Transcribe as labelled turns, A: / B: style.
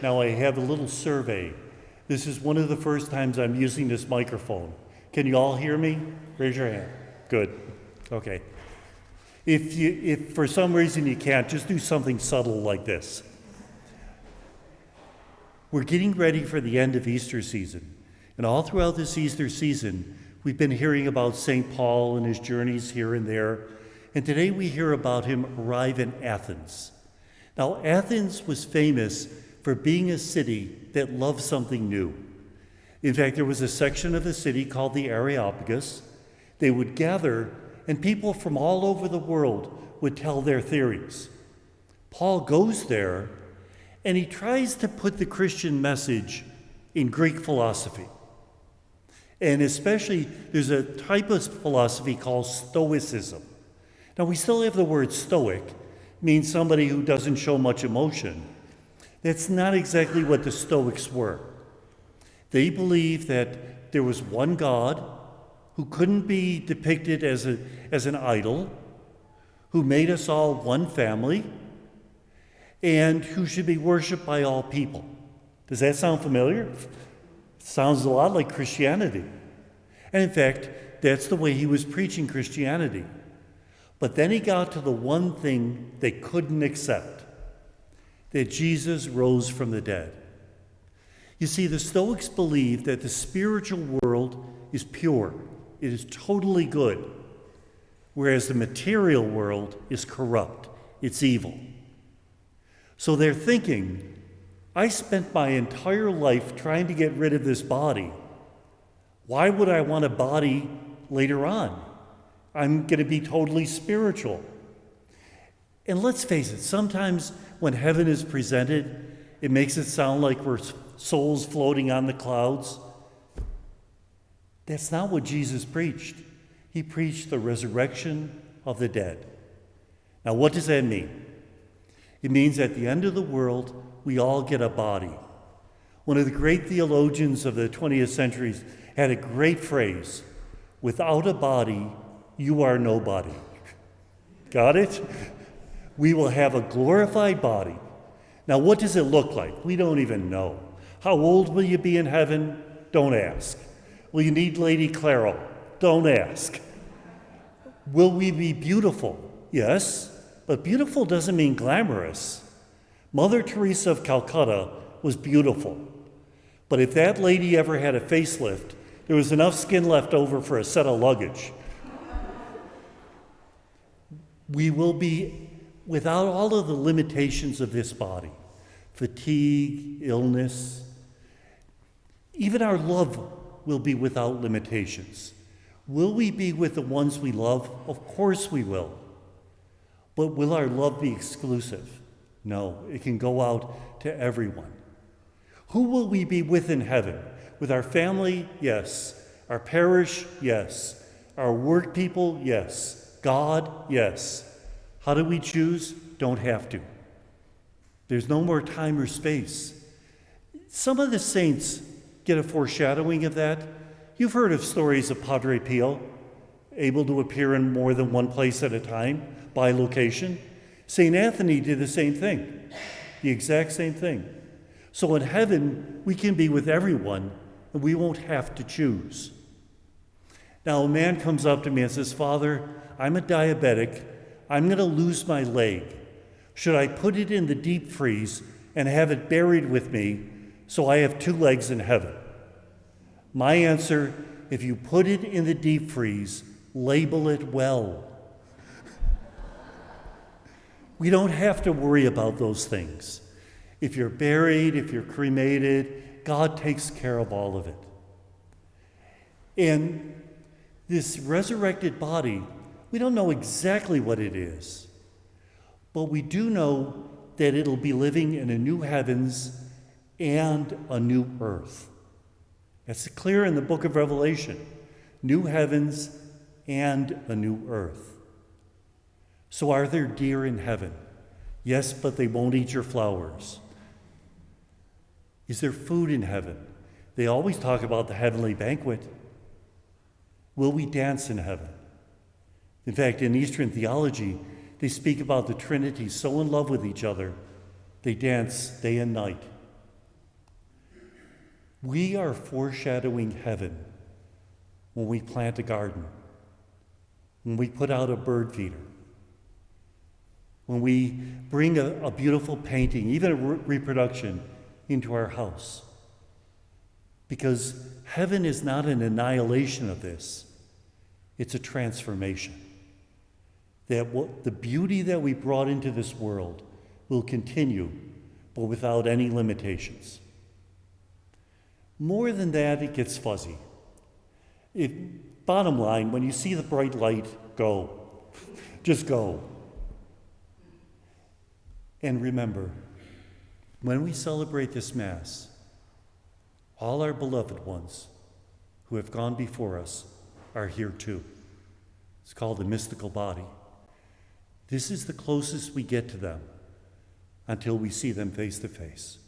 A: Now I have a little survey. This is one of the first times I'm using this microphone. Can you all hear me? Raise your hand. Good. Okay. If for some reason you can't, just do something subtle like this. We're getting ready for the end of Easter season. And all throughout this Easter season, we've been hearing about St. Paul and his journeys here and there. And today we hear about him arrive in Athens. Now, Athens was famous for being a city that loved something new. In fact, there was a section of the city called the Areopagus. They would gather, and people from all over the world would tell their theories. Paul goes there, and he tries to put the Christian message in Greek philosophy. And especially, there's a type of philosophy called Stoicism. Now, we still have the word stoic, means somebody who doesn't show much emotion. That's not exactly what the Stoics were. They believed that there was one God who couldn't be depicted as an idol, who made us all one family, and who should be worshiped by all people. Does that sound familiar? Sounds a lot like Christianity. And in fact, that's the way he was preaching Christianity. But then he got to the one thing they couldn't accept, that Jesus rose from the dead. You see, the Stoics believed that the spiritual world is pure. It is totally good, whereas the material world is corrupt. It's evil. So they're thinking, I spent my entire life trying to get rid of this body. Why would I want a body later on? I'm going to be totally spiritual. And let's face it, sometimes when heaven is presented, it makes it sound like we're souls floating on the clouds. That's not what Jesus preached. He preached the resurrection of the dead. Now, what does that mean? It means at the end of the world, we all get a body. One of the great theologians of the 20th century had a great phrase, without a body, you are nobody. Got it? We will have a glorified body. Now, what does it look like? We don't even know. How old will you be in heaven? Don't ask. Will you need Lady Claro? Don't ask. Will we be beautiful? Yes, but beautiful doesn't mean glamorous. Mother Teresa of Calcutta was beautiful. But if that lady ever had a facelift, there was enough skin left over for a set of luggage. We will be without all of the limitations of this body, fatigue, illness. Even our love will be without limitations. Will we be with the ones we love? Of course we will. But will our love be exclusive? No, it can go out to everyone. Who will we be with in heaven? With our family? Yes. Our parish? Yes. Our work people? Yes. God? Yes. How do we choose? Don't have to. There's no more time or space. Some of the saints get a foreshadowing of that. You've heard of stories of Padre Pio, able to appear in more than one place at a time by location. St. Anthony did the same thing, the exact same thing. So in heaven, we can be with everyone, and we won't have to choose. Now, a man comes up to me and says, Father, I'm a diabetic. I'm going to lose my leg. Should I put it in the deep freeze and have it buried with me so I have two legs in heaven? My answer, if you put it in the deep freeze, label it well. We don't have to worry about those things. If you're buried, if you're cremated, God takes care of all of it. And this resurrected body, we don't know exactly what it is, but we do know that it'll be living in a new heavens and a new earth. That's clear in the book of Revelation. New heavens and a new earth. So are there deer in heaven? Yes, but they won't eat your flowers. Is there food in heaven? They always talk about the heavenly banquet. Will we dance in heaven? In fact, in Eastern theology, they speak about the Trinity so in love with each other, they dance day and night. We are foreshadowing heaven when we plant a garden, when we put out a bird feeder, when we bring a beautiful painting, even a reproduction, into our house. Because heaven is not an annihilation of this, it's a transformation. That the beauty that we brought into this world will continue, but without any limitations. More than that, it gets fuzzy. Bottom line, when you see the bright light, go. Just go. And remember, when we celebrate this Mass, all our beloved ones who have gone before us are here too. It's called the mystical body. This is the closest we get to them until we see them face to face.